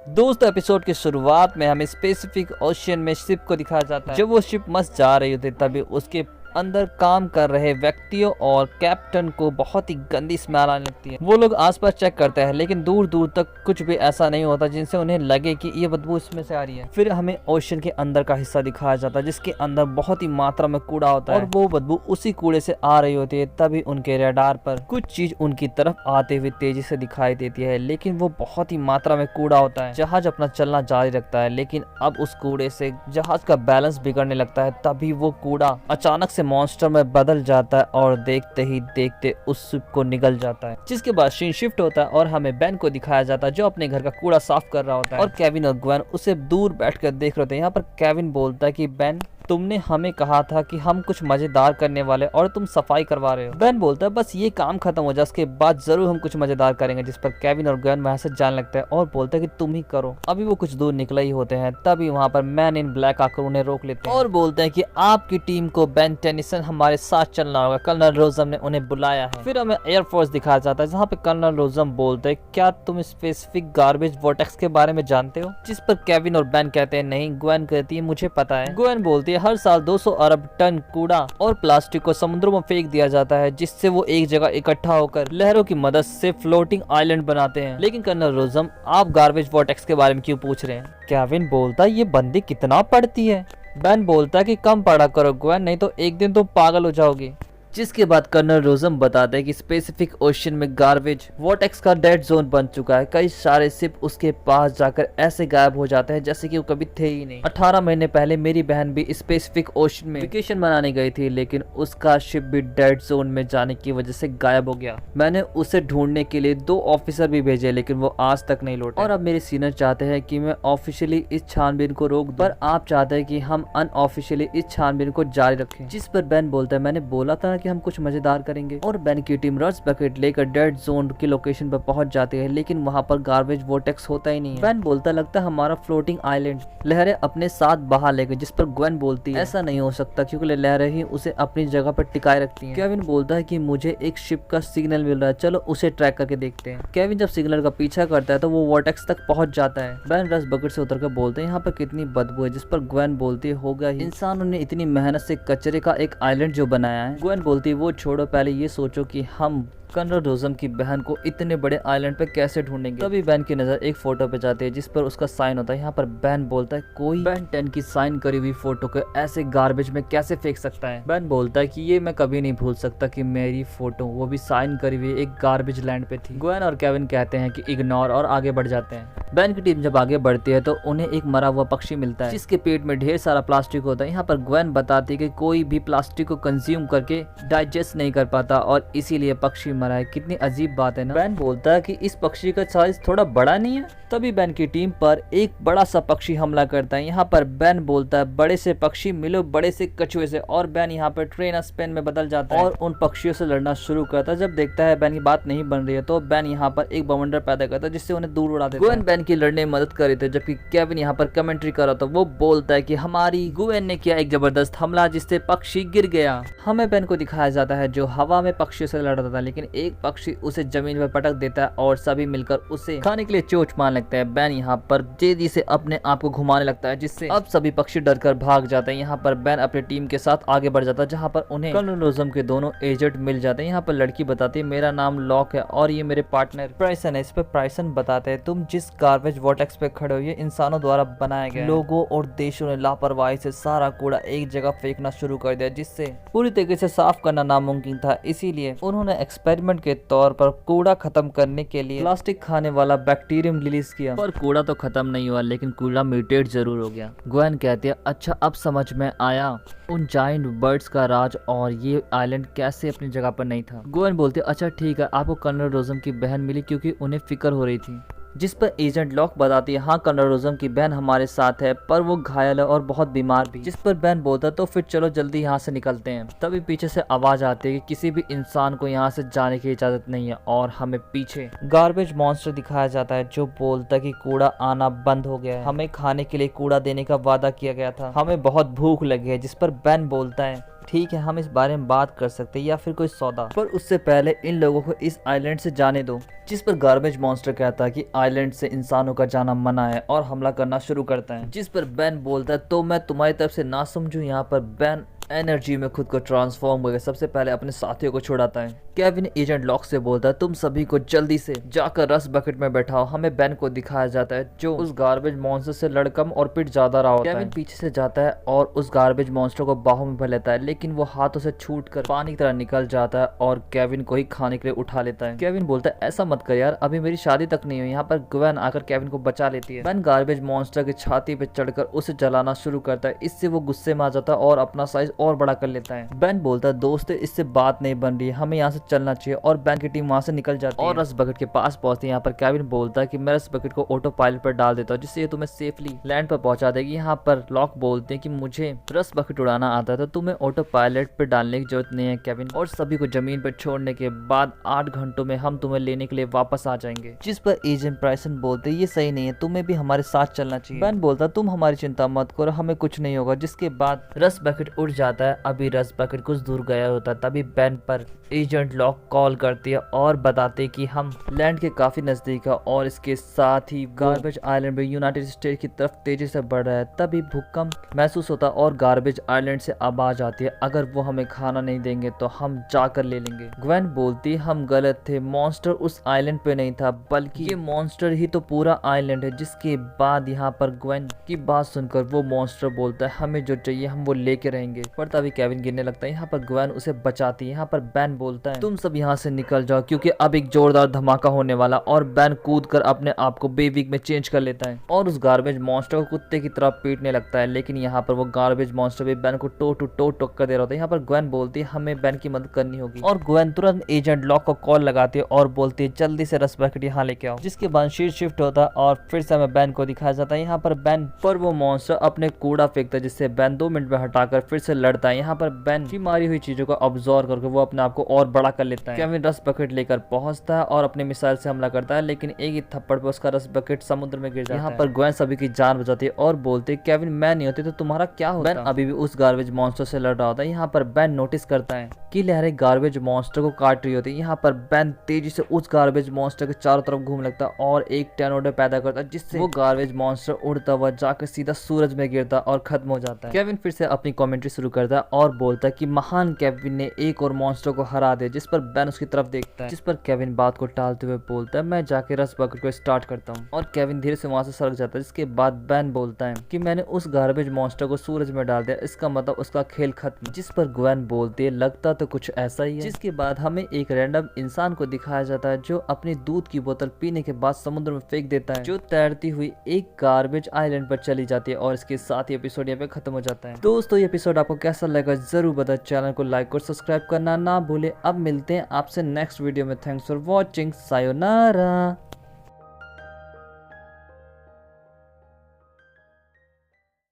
दोस्त एपिसोड की शुरुआत में हमें स्पेसिफिक ओशियन में शिप को दिखाया जाता है। जब वो शिप मस्त जा रही होती है तभी उसके अंदर काम कर रहे व्यक्तियों और कैप्टन को बहुत ही गंदी स्मेल आने लगती है। वो लोग आसपास चेक करते हैं लेकिन दूर दूर तक कुछ भी ऐसा नहीं होता जिनसे उन्हें लगे कि ये बदबू इसमें से आ रही है। फिर हमें ओशन के अंदर का हिस्सा दिखाया जाता है जिसके अंदर बहुत ही मात्रा में कूड़ा होता है और वो बदबू उसी कूड़े से आ रही होती है। तभी उनके रडार पर कुछ चीज उनकी तरफ आते हुए तेजी से दिखाई देती है लेकिन वो बहुत ही मात्रा में कूड़ा होता है। जहाज अपना चलना जारी रखता है लेकिन अब उस कूड़े से जहाज का बैलेंस बिगड़ने लगता है। तभी वो कूड़ा अचानक से मॉन्स्टर में बदल जाता है और देखते ही देखते उस शिप को निगल जाता है। जिसके बाद सीन शिफ्ट होता है और हमें बेन को दिखाया जाता है जो अपने घर का कूड़ा साफ कर रहा होता है और केविन और ग्वेन उसे दूर बैठकर देख रहे होते हैं। यहाँ पर केविन बोलता है कि बेन तुमने हमें कहा था कि हम कुछ मजेदार करने वाले और तुम सफाई करवा रहे हो। बेन बोलता है बस ये काम खत्म हो जाए उसके बाद जरूर हम कुछ मजेदार करेंगे। जिस पर केविन और ग्वेन वहां से जाने लगता है और बोलता है कि तुम ही करो। अभी वो कुछ दूर निकले ही होते हैं तभी वहां पर मैन इन ब्लैक आकर उन्हें रोक लेते हैं और बोलते हैं कि आपकी टीम को बेन टेनिसन हमारे साथ चलना होगा। कर्नल रोजम ने उन्हें बुलाया है। फिर हमें एयरफोर्स दिखाया जाता है जहाँ पे कर्नल रोजम बोलते हैं क्या तुम स्पेसिफिक गार्बेज वोर्टेक्स के बारे में जानते हो। जिस पर केविन और बेन कहते हैं नहीं। ग्वेन कहती है मुझे पता है। ग्वेन बोलती है हर साल 200 अरब टन कूड़ा और प्लास्टिक को समुद्रों में फेंक दिया जाता है जिससे वो एक जगह इकट्ठा होकर लहरों की मदद से फ्लोटिंग आइलैंड बनाते हैं। लेकिन कर्नल रोजम आप गार्बेज वोर्टेक्स के बारे में क्यों पूछ रहे हैं। केविन बोलता है ये बंदी कितना पढ़ती है। बेन बोलता है कि कम पढ़ा करो ग्वेन नहीं तो एक दिन तुम पागल हो जाओगे। जिसके बाद कर्नल रोजम बताते हैं कि स्पेसिफिक ओशन में गार्बेज वोर्टेक्स का डेड जोन बन चुका है। कई सारे शिप उसके पास जाकर ऐसे गायब हो जाते हैं जैसे कि वो कभी थे ही नहीं। 18 महीने पहले मेरी बहन भी स्पेसिफिक ओशन में वेकेशन मनाने गई थी लेकिन उसका शिप भी डेड जोन में जाने की वजह से गायब हो गया। मैंने उसे ढूंढने के लिए 2 ऑफिसर भी भेजे लेकिन वो आज तक नहीं लौटे। और अब मेरे सीनियर चाहते हैं कि मैं ऑफिशियली इस छानबीन को रोक दूं पर आप चाहते हैं कि हम अनऑफिशियली इस छानबीन को जारी रखें। जिस पर बेन बोलता है मैंने बोला था कि हम कुछ मजेदार करेंगे। और बेन की टीम रस बकेट लेकर डेड जोन की लोकेशन पर पहुंच जाती है लेकिन वहां पर गार्बेज वोर्टेक्स होता ही नहीं है। बेन बोलता लगता है हमारा फ्लोटिंग आइलैंड लहरें अपने साथ बहा लेगा। जिस पर ग्वेन बोलती है ऐसा नहीं हो सकता क्योंकि लहरें ही उसे अपनी जगह पर टिकाए रखती हैं। केविन बोलता है कि मुझे एक शिप का सिग्नल मिल रहा है चलो उसे ट्रैक करके देखते हैं। केविन जब सिग्नल का पीछा करता है तो वो वोर्टेक्स तक पहुंच जाता है। बेन रस बकेट से उतर कर बोलते हैं यहाँ पर कितनी बदबू है। जिस पर ग्वेन बोलती है होगा ही इंसानों ने इतनी मेहनत से कचरे का एक आइलैंड जो बनाया है। ग्वेन बोलती है वो छोड़ो पहले ये सोचो कि हम कर्नल रोजम की बहन को इतने बड़े आइलैंड पे कैसे ढूंढेंगे। तभी बेन की नजर एक फोटो पे जाती है जिस पर उसका साइन होता है। यहाँ पर बेन बोलता है कोई बेन 10 की साइन करी हुई फोटो को ऐसे गार्बेज में कैसे फेंक सकता है। बेन बोलता है कि ये मैं कभी नहीं भूल सकता कि मेरी फोटो वो भी साइन करी हुई एक गार्बेज लैंड पे थी। ग्वेन और केविन कहते हैं कि इग्नोर और आगे बढ़ जाते हैं। बेन की टीम जब आगे बढ़ती है तो उन्हें एक मरा हुआ पक्षी मिलता है जिसके पेट में ढेर सारा प्लास्टिक होता है। यहाँ पर ग्वेन बताती है कि कोई भी प्लास्टिक को कंज्यूम करके डाइजेस्ट नहीं कर पाता और इसीलिए पक्षी मरा है। कितनी अजीब बात है ना। बेन बोलता है कि इस पक्षी का साइज थोड़ा बड़ा नहीं है। तभी बेन की टीम पर एक बड़ा सा पक्षी हमला करता है। यहाँ पर बेन बोलता है बड़े से पक्षी मिलो बड़े से कछुए से और बेन यहाँ पर ट्रेन स्पेन में बदल जाता है और उन पक्षियों से लड़ना शुरू करता है। जब देखता है बेन की बात नहीं बन रही है तो बेन यहाँ पर एक बवंडर पैदा करता है जिससे उन्हें दूर उड़ा देता है। बेन की लड़ने में मदद कर रहे थे जबकि केविन यहाँ पर कमेंट्री कर रहा था। वो बोलता है कि हमारी गुवेन ने किया एक जबरदस्त हमला जिससे पक्षी गिर गया। हमें बेन को दिखाया जाता है जो हवा में पक्षियों से लड़ रहा था लेकिन एक पक्षी उसे जमीन पर पटक देता है और सभी मिलकर उसे खाने के लिए चोंच मारने लगते हैं। बेन यहाँ पर तेजी से अपने आप को घुमाने लगता है जिससे अब सभी पक्षी डरकर भाग जाते हैं। यहाँ पर बेन अपनी टीम के साथ आगे बढ़ जाता है जहाँ पर उन्हें कर्नल रोजम के दोनों एजेंट मिल जाते हैं। यहाँ पर लड़की बताती है मेरा नाम लॉक है और ये मेरे पार्टनर प्राइसन है। इस पर प्राइसन बताते हैं तुम जिस गार्बेज वोर्टेक्स पे खड़े हो ये इंसानों द्वारा बनाया गया। लोगों और देशों ने लापरवाही से सारा कूड़ा एक जगह फेंकना शुरू कर दिया जिससे पूरी तरीके से साफ करना नामुमकिन था। इसीलिए उन्होंने एक्सपेरिमेंट के तौर पर कूड़ा खत्म करने के लिए प्लास्टिक खाने वाला बैक्टीरियम रिलीज किया। पर कूड़ा तो खत्म नहीं हुआ लेकिन कूड़ा म्यूटेट जरूर हो गया। ग्वेन कहती है अच्छा अब समझ में आया उन जायंट बर्ड्स का राज और ये आइलैंड कैसे अपनी जगह पर नहीं था। ग्वेन बोलती है अच्छा ठीक है आपको कर्नल रोजम की बहन मिली क्योंकि उन्हें फिक्र हो रही थी। जिस पर एजेंट लॉक बताती है हाँ कर्नल रोजम की बहन हमारे साथ है पर वो घायल है और बहुत बीमार भी। जिस पर बहन बोलता तो फिर चलो जल्दी यहाँ से निकलते हैं। तभी पीछे से आवाज आती है कि किसी भी इंसान को यहाँ से जाने की इजाजत नहीं है और हमें पीछे गार्बेज मॉन्स्टर दिखाया जाता है जो बोलता है कि कूड़ा आना बंद हो गया है। हमें खाने के लिए कूड़ा देने का वादा किया गया था। हमें बहुत भूख लगी है। जिस पर बेन बोलता है ठीक है, हम इस बारे में बात कर सकते हैं या फिर कोई सौदा, पर उससे पहले इन लोगों को इस आइलैंड से जाने दो। जिस पर गार्बेज मॉन्स्टर कहता है कि आइलैंड से इंसानों का जाना मना है और हमला करना शुरू करता है। जिस पर बेन बोलता है तो मैं तुम्हारी तरफ से ना समझूं। यहाँ पर बेन एनर्जी में खुद को ट्रांसफॉर्म करके सबसे पहले अपने साथियों को छुड़ाता है। केविन एजेंट लॉक से बोलता है तुम सभी को जल्दी से जाकर रस बकेट में बैठाओ। हमें बेन को दिखाया जाता है जो उस गार्बेज मॉन्स्टर से लड़कम और पिट ज्यादा रहा होता है। केविन पीछे से जाता है और उस गार्बेज मॉन्स्टर को बाहों में भर लेता है, लेकिन वो हाथों से छूटकर पानी की तरह निकल जाता है और केविन को ही खाने के लिए उठा लेता है। केविन बोलता है ऐसा मत कर यार, अभी मेरी शादी तक नहीं हुई। यहाँ पर ग्वेन आकर केविन को बचा लेती है। बेन गार्बेज मॉन्स्टर की छाती पे चढ़कर उसे जलाना शुरू करता है। इससे वो गुस्से में आ जाता है और अपना साइज और बड़ा कर लेता है। बेन बोलता है दोस्त इससे बात नहीं बन रही है, हमें यहाँ से चलना चाहिए। और बेन की टीम वहां से निकल जाती है और रस बकेट के पास पहुंचती है। यहाँ पर केविन बोलता है कि मैं रस बकेट को ऑटो पायलट पर डाल देता हूँ जिससे ये तुम्हें सेफली लैंड पर पहुंचा देगी। यहाँ पर लॉक बोलते हैं कि मुझे रस बकेट उड़ाना आता है तो तुम्हें ऑटो पायलट पर डालने की जरूरत नहीं है केविन, और सभी को जमीन पर छोड़ने के बाद 8 घंटों में हम तुम्हें लेने के लिए वापस आ जाएंगे। जिस पर एजेंट प्राइसन बोलते ये सही नहीं है, तुम्हें भी हमारे साथ चलना चाहिए। बेन बोलता तुम हमारी चिंता मत करो, हमें कुछ नहीं होगा। जिसके बाद रस बकेट उड़ जाता है। अभी रस बकेट कुछ दूर गया होता है, तभी बेन पर एजेंट लॉक कॉल करती है और बताते कि हम लैंड के काफी नजदीक है और इसके साथ ही गार्बेज आइलैंड में यूनाइटेड स्टेट की तरफ तेजी से बढ़ रहा है। तभी भूकंप महसूस होता है और गार्बेज आइलैंड से आवाज आती है अगर वो हमें खाना नहीं देंगे तो हम जाकर ले लेंगे। ग्वेन बोलती हम गलत थे, मॉन्स्टर उस आइलैंड पे नहीं था बल्कि ये मॉन्स्टर ही तो पूरा आइलैंड है। जिसके बाद यहाँ पर ग्वेन की बात सुनकर वो मॉन्स्टर बोलता है हमें जो चाहिए हम वो लेके रहेंगे। पर तभी केविन गिरने लगता है। यहाँ पर ग्वेन उसे बचाती है। यहाँ पर बेन बोलता है तुम सब यहाँ से निकल जाओ क्योंकि अब एक जोरदार धमाका होने वाला। और बेन कूद कर अपने आप को बेविक में चेंज कर लेता है और उस गार्बेज मॉन्स्टर को कुत्ते की तरह पीटने लगता है। लेकिन यहाँ पर वो गार्बेज मॉन्स्टर भी बेन को टो टू टो टक्कर दे रहा होता है। यहाँ पर ग्वेन बोलती है हमें बेन की मदद करनी होगी और ग्वेन तुरंत एजेंट लॉक को कॉल लगाती है और बोलती है जल्दी से रस बकेट यहाँ लेके आओ। जिसके बाद शीट शिफ्ट होता है और फिर से हमें बेन को दिखाया जाता है। यहाँ पर बेन पर वो मॉन्स्टर अपने कूड़ा फेंकता है जिससे बेन 2 मिनट में हटाकर फिर से लड़ता है। यहाँ पर बेन की मारी हुई चीजों को ऑब्जॉर्व करके वो अपने आप को और बड़ा कर लेता है। केविन रस बकेट लेकर पहुंचता है और अपने मिसाइल से हमला करता है, लेकिन एक ही थप्पड़ पर उसका रस बकेट समुद्र में गिर जाता है। यहाँ पर ग्वेन सभी की जान बचाती है और बोलती है केविन मैं नहीं होती तो तुम्हारा क्या होता। बेन अभी भी उस गार्बेज मॉन्स्टर से लड़ रहा होता है। यहाँ पर बेन नोटिस करता है कि लहरें गार्बेज मॉन्स्टर को काट रही होती है। यहाँ पर बेन तेजी से उस गार्बेज मॉन्स्टर के चारों तरफ घूम लगता है और एक टर्नेडो पैदा करता है जिससे वो गार्बेज मॉन्स्टर उड़ता हुआ जाकर सीधा सूरज में गिरता और खत्म हो जाता है। केविन फिर से अपनी कमेंट्री शुरू करता है और बोलता है कि महान केविन ने एक और मॉन्स्टर को हरा दिया। जिस पर बेन उसकी तरफ देखता है। जिस पर केविन बात को टालते हुए बोलता है मैं जाके रस बकेट को स्टार्ट करता हूँ और केविन धीरे से वहां से सरक जाता है। जिसके बाद बेन बोलता है कि मैंने उस गार्बेज मॉन्स्टर को सूरज में डाल दिया, इसका मतलब उसका खेल खत्म। जिस पर ग्वेन बोलती है लगता तो कुछ ऐसा ही है। जिसके बाद हमें एक रैंडम इंसान को दिखाया जाता है जो अपनी दूध की बोतल पीने के बाद समुद्र में फेंक देता है जो तैरती हुई एक गार्बेज आइलैंड पर चली जाती है और इसके साथ ही एपिसोड यहाँ पे खत्म हो जाता है। दोस्तों ये एपिसोड आपको कैसा लगा जरूर बताएं, चैनल को लाइक और सब्सक्राइब करना ना भूले। अब मिलते हैं आपसे नेक्स्ट वीडियो में। Thanks for watching, sayonara.